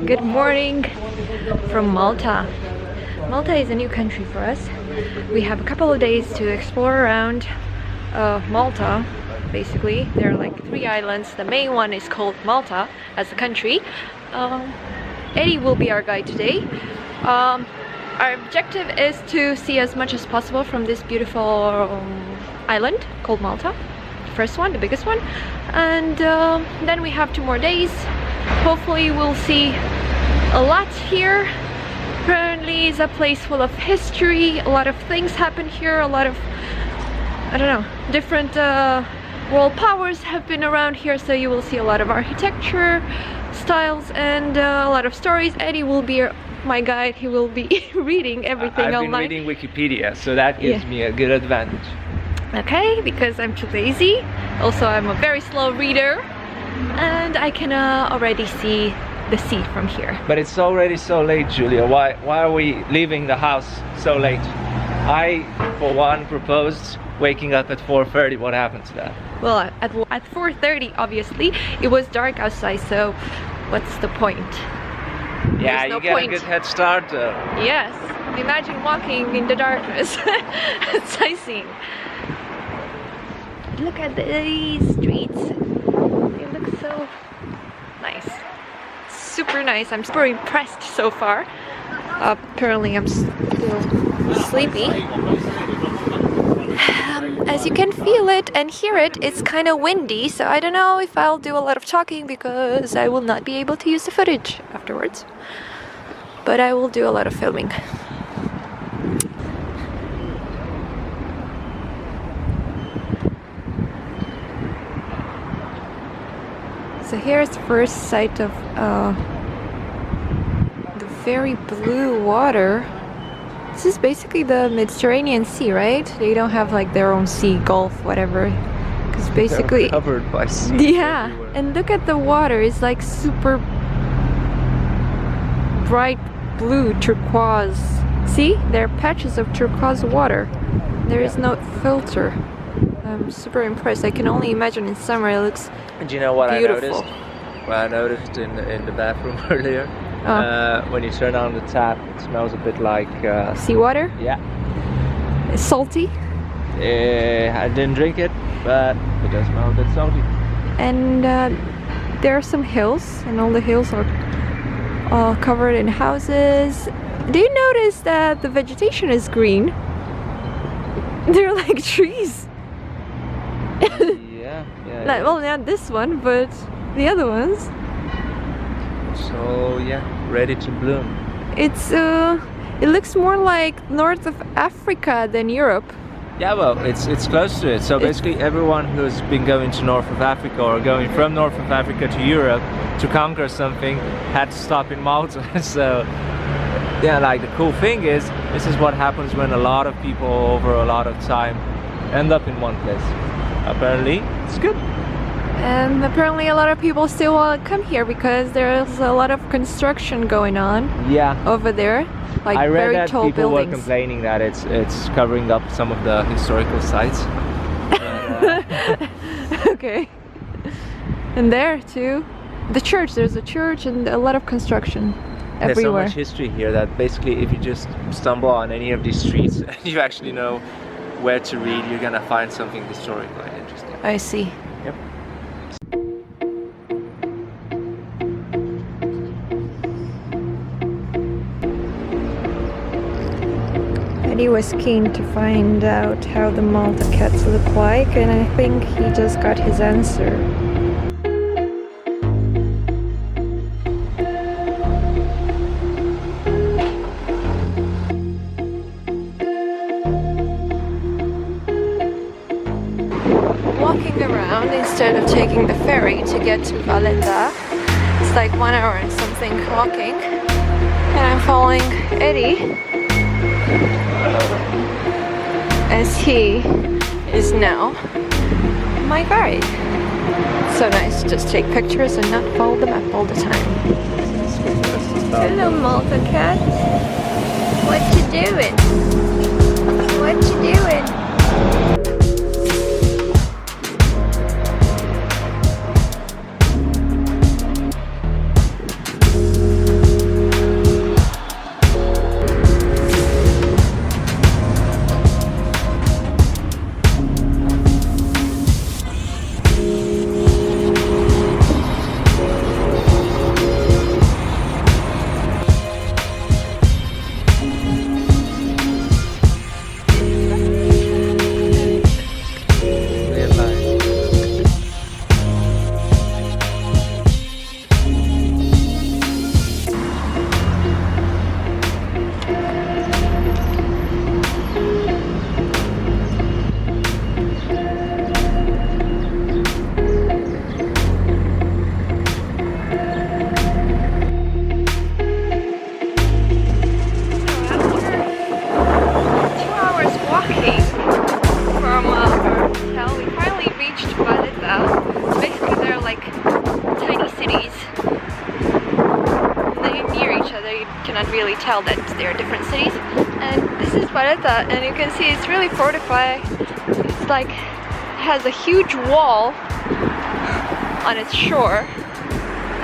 Good morning from Malta. Malta is a new country for us. We have a couple of days to explore around Malta. Basically, there are like 3 islands. The main one is called Malta as a country. Eddie will be our guide today. Our objective is to see as much as possible from this beautiful island called Malta. The first one, the biggest one. And then we have 2 more days. Hopefully we'll see a lot here. Apparently it's a place full of history. A lot of things happen here. A lot of, I don't know, different world powers have been around here, so you will see a lot of architecture styles and a lot of stories. Eddie will be my guide. He will be reading everything online. I've been reading Wikipedia, so that gives me a good advantage. Okay, because I'm too lazy. Also, I'm a very slow reader, and I can already see the sea from here. But it's already so late, Julia. Why are we leaving the house so late? I, for one, proposed waking up at 4:30. What happened to that? Well, at 4:30, obviously, it was dark outside, so what's the point? Yeah, There's no you get point. a good head start. Yes, imagine walking in the darkness. Sightseeing. Look at these streets. They look so nice. Super nice. I'm super impressed so far. Apparently I'm still sleepy. As you can feel it and hear it, it's kind of windy, so I don't know if I'll do a lot of talking because I will not be able to use the footage afterwards. But I will do a lot of filming. So here's the first sight of the very blue water. This is basically the Mediterranean Sea, right? They don't have like their own sea, Gulf, whatever. Because basically... They're covered by sea. Yeah, everywhere. And look at the water. It's like super bright blue, turquoise. See? There are patches of turquoise water. There is no filter. I'm super impressed. I can only imagine in summer it looks And do you know what beautiful. I noticed? What I noticed in the bathroom earlier? Oh. When you turn on the tap, it smells a bit like... seawater? Yeah. It's salty? I didn't drink it, but it does smell a bit salty. And there are some hills, and all the hills are covered in houses. Do you notice that the vegetation is green? They're like trees. Yeah. Like, well, not this one, but the other ones. So yeah, ready to bloom. It's it looks more like north of Africa than Europe. Yeah, well, it's close to it. So basically everyone who's been going to north of Africa or going from north of Africa to Europe to conquer something had to stop in Malta. So yeah, like the cool thing is, this is what happens when a lot of people over a lot of time end up in one place. Apparently it's good. And apparently a lot of people still want to come here because there's a lot of construction going on. Yeah. Over there, like I read very that tall people buildings. were complaining that it's covering up some of the historical sites. But, okay. And there too, the church. There's a church and a lot of construction everywhere. There's so much history here that basically if you just stumble on any of these streets and you actually know where to read, you're gonna find something historical and interesting. I see. Yep. Eddie was keen to find out how the Malta cats look like, and I think he just got his answer. Walking around instead of taking the ferry to get to Valletta. It's like 1 hour and something walking, and I'm following Eddie as he is now my guide. So nice to just take pictures and not follow the map all the time. Hello Malta cat. What you doing? What you doing? really tell that they are different cities. And this is Valletta, and you can see it's really fortified. It's like it has a huge wall on its shore,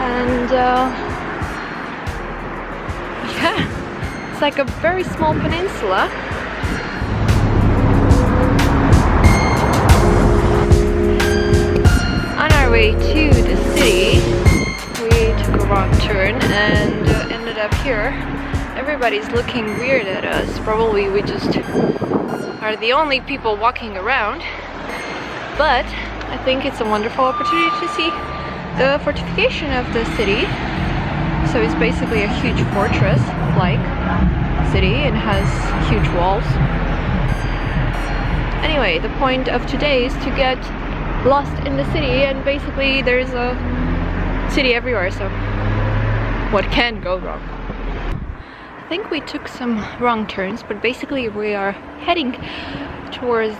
and yeah, it's like a very small peninsula. On our way to the city, we took a wrong turn and ended up here. Everybody's looking weird at us. Probably we just are the only people walking around. But I think it's a wonderful opportunity to see the fortification of the city. So it's basically a huge fortress-like city and has huge walls. Anyway, the point of today is to get lost in the city, and basically there's a city everywhere, so what can go wrong? I think we took some wrong turns, but basically we are heading towards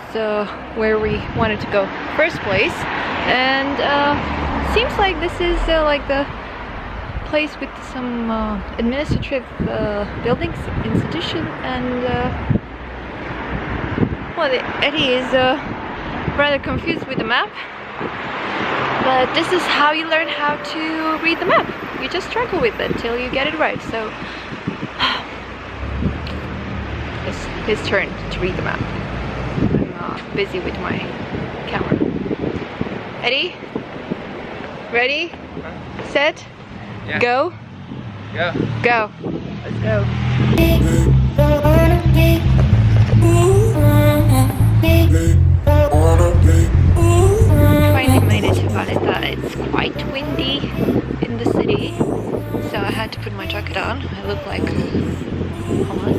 where we wanted to go first place, and seems like this is like the place with some administrative buildings, institution, and well, Eddie is rather confused with the map, but this is how you learn how to read the map. You just struggle with it until you get it right. So it's his turn to read the map. I'm busy with my camera. Eddie, ready, set, Yeah. go, Yeah. go. Let's go. Finally made it to Valletta. It's quite windy in the city, so I had to put my jacket on. I look like, hold on.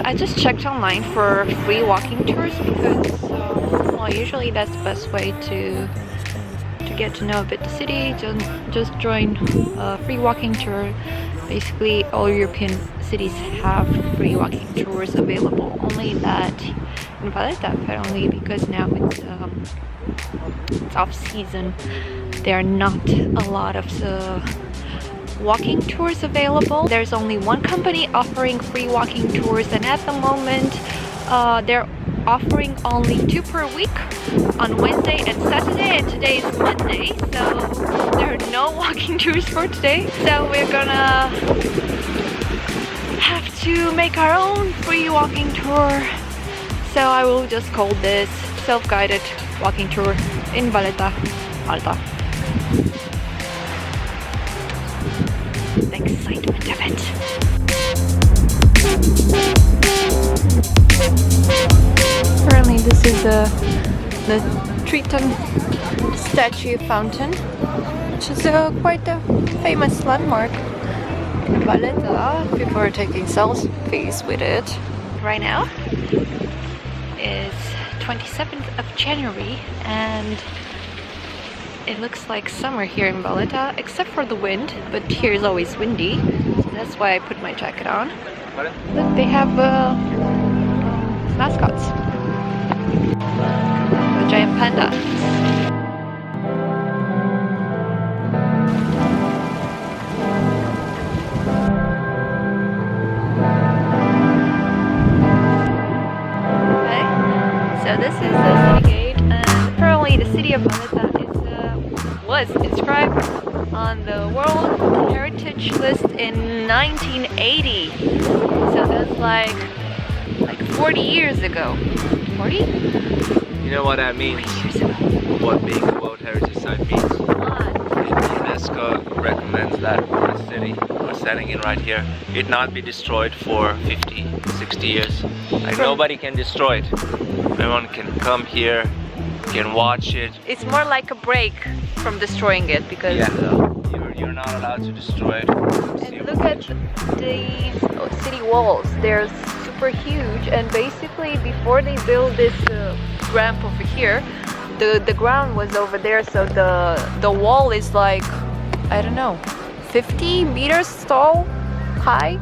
I just checked online for free walking tours because well, usually that's the best way to get to know a bit the city. Just join a free walking tour. Basically all European cities have free walking tours available, only that in Valletta apparently, because now it's off season, there are not a lot of walking tours available. There's only one company offering free walking tours, and at the moment they're offering only 2 per week on Wednesday and Saturday, and today is Monday, so there are no walking tours for today. So we're gonna have to make our own free walking tour. So I will just call this self-guided walking tour in Valletta, Malta. The excitement of it. Apparently this is the Triton statue fountain, which is quite a famous landmark in Valletta. People are taking selfies with it. Right now is 27th of January and it looks like summer here in Valletta, except for the wind, but here is always windy, so that's why I put my jacket on. Look, they have mascots. A giant panda. Okay, so this is the city gate, and apparently the city of Valletta was inscribed on the World Heritage List in 1980. So that's like 40 years ago. 40? You know what that means? 40 years ago. What being a World Heritage Site means? What? UNESCO recommends that our city we're standing in right here, it not be destroyed for 50, 60 years. Like nobody can destroy it. Everyone can come here, can watch it. It's more like a break from destroying it, because you're not allowed to destroy it. and look at the city walls. They're super huge, and basically before they built this ramp over here, the ground was over there, so the wall is like, I don't know, 50 meters tall, high,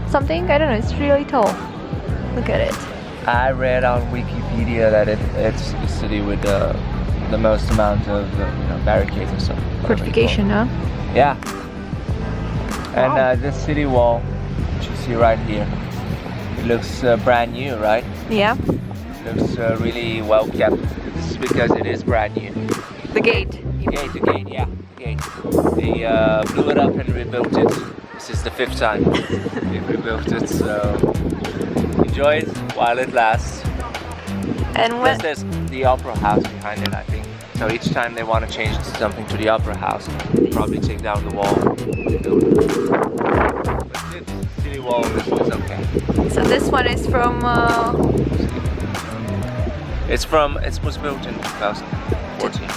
something, I don't know, it's really tall. Look at it. I read on Wikipedia that it's the city with the most amount of barricades and stuff. Fortification, huh? Yeah. And Wow. the city wall, which you see right here, it looks brand new, right? Yeah. Looks really well kept. This is because it is brand new. The gate. The gate, yeah, the gate. They blew it up and rebuilt it. This is the 5th time they've rebuilt it, so enjoy it while it lasts. And Plus when there's the opera house behind it, I think. So each time they want to change something to the opera house, they probably take down the wall. But this city wall is okay. so this one is from It was built in 2014.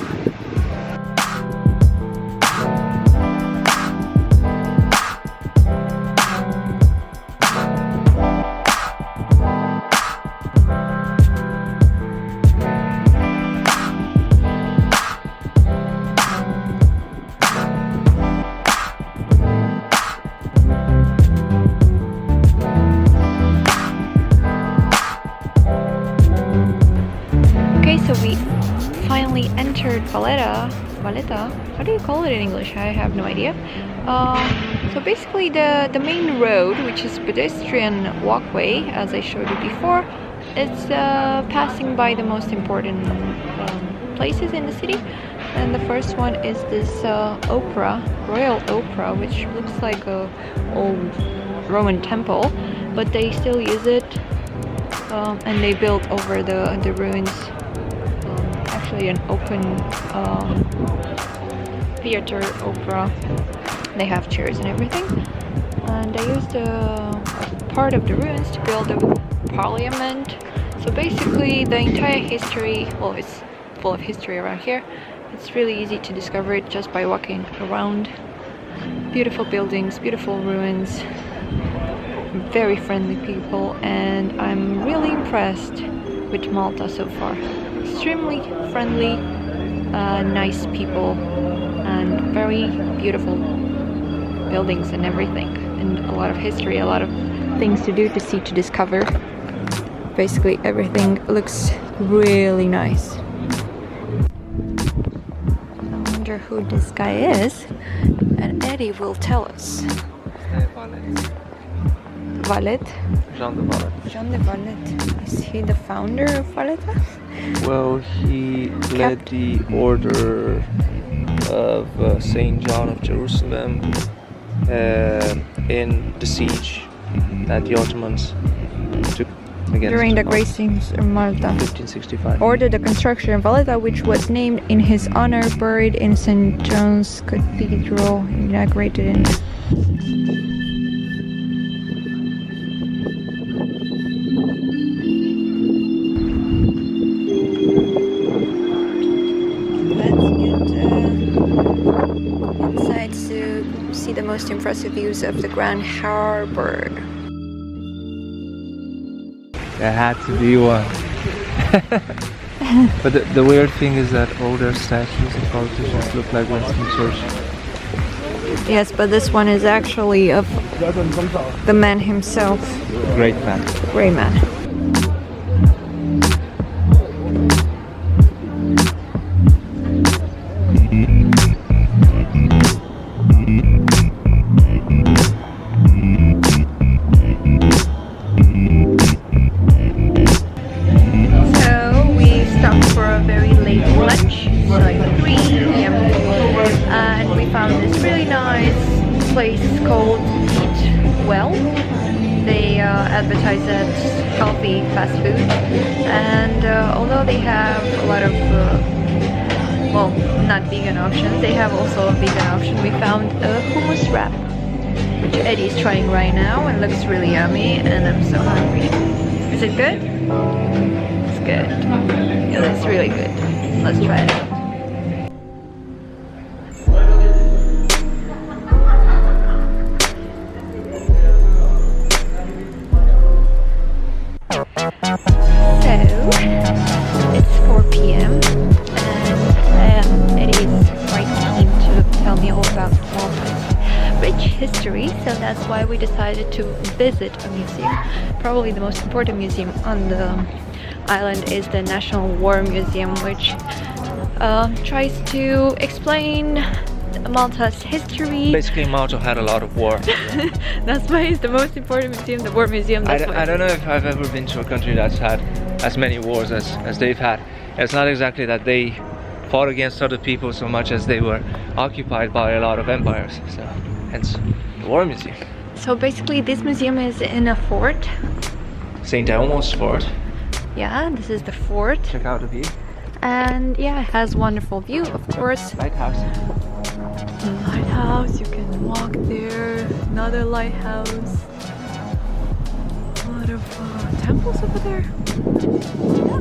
Okay, so we finally entered Valletta. Valletta? How do you call it in English? I have no idea. So basically the main road, which is pedestrian walkway, as I showed you before, it's passing by the most important places in the city. And the first one is this Royal Opera, which looks like a old Roman temple, but they still use it. And they built over the ruins actually an open theater opera. They have chairs and everything, and they used a part of the ruins to build a parliament. So basically the entire history, well, it's full of history around here. It's really easy to discover it just by walking around. Beautiful buildings, beautiful ruins, very friendly people, and I'm really impressed with Malta so far. Extremely friendly, nice people, and very beautiful buildings and everything, and a lot of history, a lot of things to do, to see, to discover. Basically everything looks really nice. I wonder who this guy is, and Eddie will tell us. Valletta? Jean de Valletta. Jean de Valletta. Is he the founder of Valletta? Well, he led the order of Saint John of Jerusalem in the siege that the Ottomans took against During the Malta. Great Siege of Malta. 1565. Ordered the construction of Valletta, which was named in his honor, buried in St. John's Cathedral, inaugurated in see the most impressive views of the Grand Harbour. There had to be one. But the weird thing is that all their statues of politicians look like Winston Churchill. Yes, but this one is actually of the man himself. Great man. Great man. Advertise that healthy fast food, and although they have a lot of well, not vegan options, they have also a vegan option. We found a hummus wrap, which Eddie's trying right now, and looks really yummy, and I'm so hungry. Is it good? It's good. Yeah, it's really good. Let's try it out. It's 4 p.m. and Eddie is quite keen to tell me all about Malta's rich history, so that's why we decided to visit a museum. Probably the most important museum on the island is the National War Museum, which tries to explain Malta's history. Basically, Malta had a lot of war. That's why it's the most important museum, the War Museum. That's why. I don't know if I've ever been to a country that's had as many wars as they've had. It's not exactly that they fought against other people so much as they were occupied by a lot of empires. So, hence the War Museum. So basically, this museum is in a fort. St. Elmo's Fort. Yeah, this is the fort. Check out the view. And yeah, it has wonderful view, of course. Lighthouse. Lighthouse, you can walk there. Another lighthouse. A lot of temples over there. Yeah.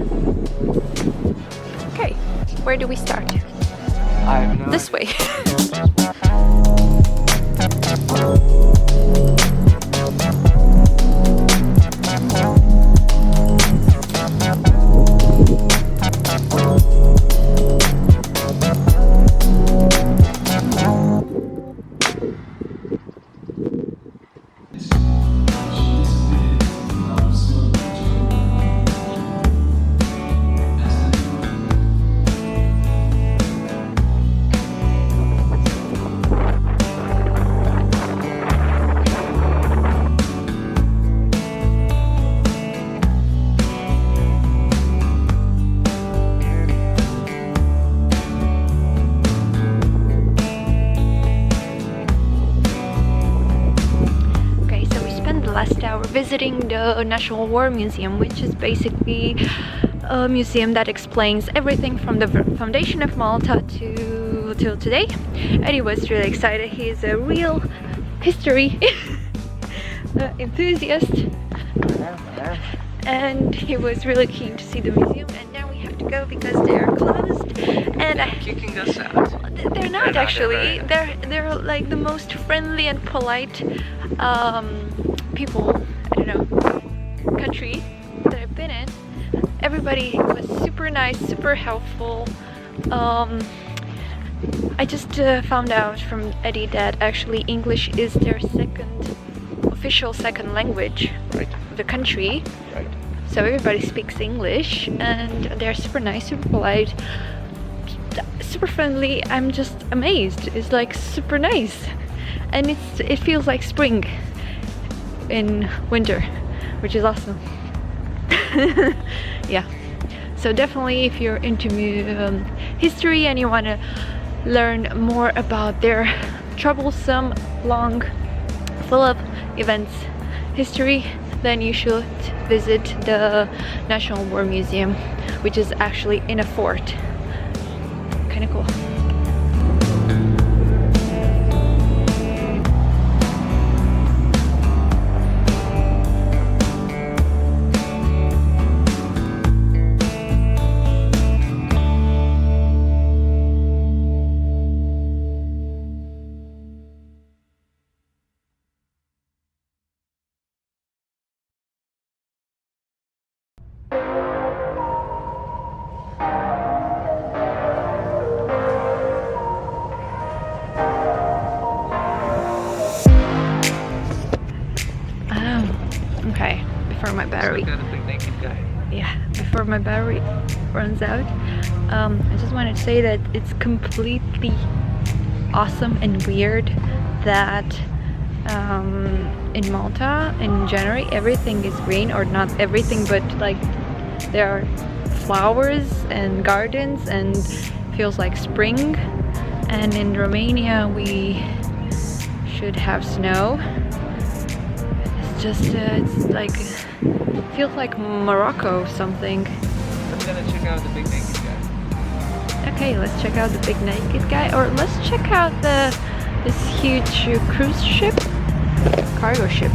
Okay, where do we start? I have no This way. Last hour visiting the National War Museum, which is basically a museum that explains everything from the foundation of Malta till today. And he was really excited. He's a real history enthusiast, and he was really keen to see the museum. And now we have to go because they are closed. And kicking us out. They're not actually. They're like the most friendly and polite people, I don't know, country that I've been in. Everybody was super nice, super helpful. I just found out from Eddie that actually English is their official second language of the country. Right. So everybody speaks English, and they're super nice, super polite, super friendly. I'm just amazed. It's like super nice, and it feels like spring in winter, which is awesome. Yeah, so definitely if you're into history and you want to learn more about their troublesome, long, full of events history, then you should visit the National War Museum, which is actually in a fort. Kind of cool. Okay, before my battery. Got a big naked guy. Yeah, before my battery runs out, I just wanted to say that it's completely awesome and weird that in Malta in January everything is green, or not everything, but like there are flowers and gardens and feels like spring. And in Romania we should have snow. Just it's like feels like Morocco something. I'm gonna check out the big naked guy. Okay, let's check out the big naked guy, or let's check out this huge cruise ship, cargo ship.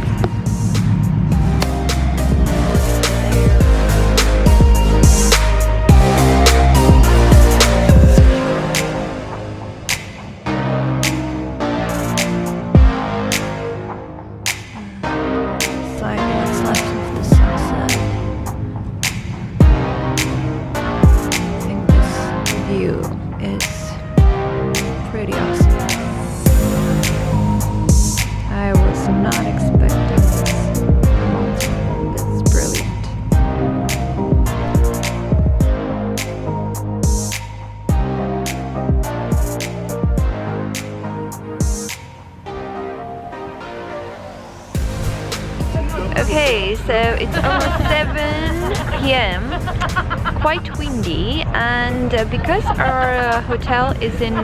Okay, so it's almost 7 p.m. Quite windy, and because our hotel is in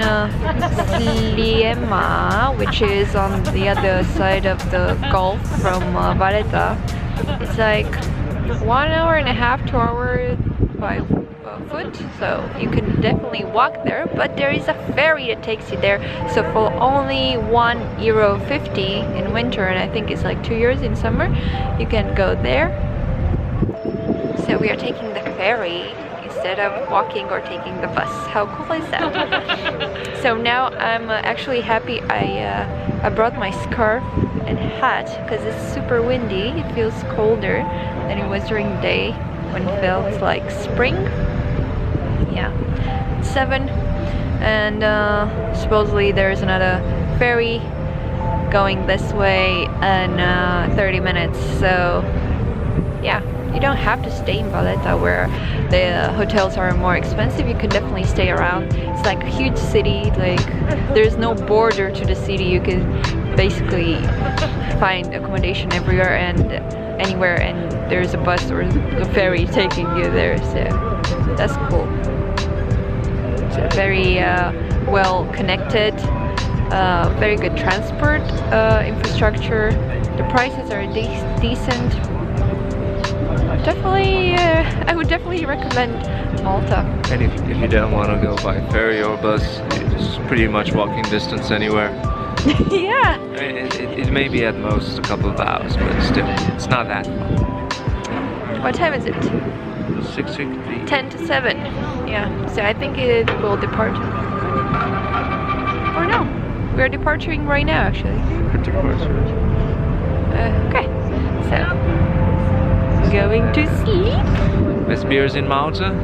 Sliema, which is on the other side of the Gulf from Valletta, it's like 1 hour and a half, 2 hours by foot, so you can definitely walk there, but there is a ferry that takes you there, so for only €1.50 in winter, and I think it's like €2 in summer, you can go there. So we are taking the ferry instead of walking or taking the bus. How cool is that? So now I'm actually happy I brought my scarf and hat because it's super windy. It feels colder than it was during the day when it felt like spring. Yeah, 7, and supposedly there's another ferry going this way in 30 minutes. So yeah, you don't have to stay in Valletta where the hotels are more expensive. You can definitely stay around. It's like a huge city, like there's no border to the city. You can basically find accommodation everywhere and anywhere, and there's a bus or a ferry taking you there, so that's cool. It's a very well connected, very good transport infrastructure. The prices are decent. Definitely, I would definitely recommend Malta. And if you don't want to go by ferry or bus, it's pretty much walking distance anywhere. Yeah. I mean, it may be at most a couple of hours, but still, it's not that far. What time is it? 6:50. 10 to 7. Yeah, so I think it will depart. Or no, we're departing right now actually. Okay, so going to sleep. Best beers in Malta.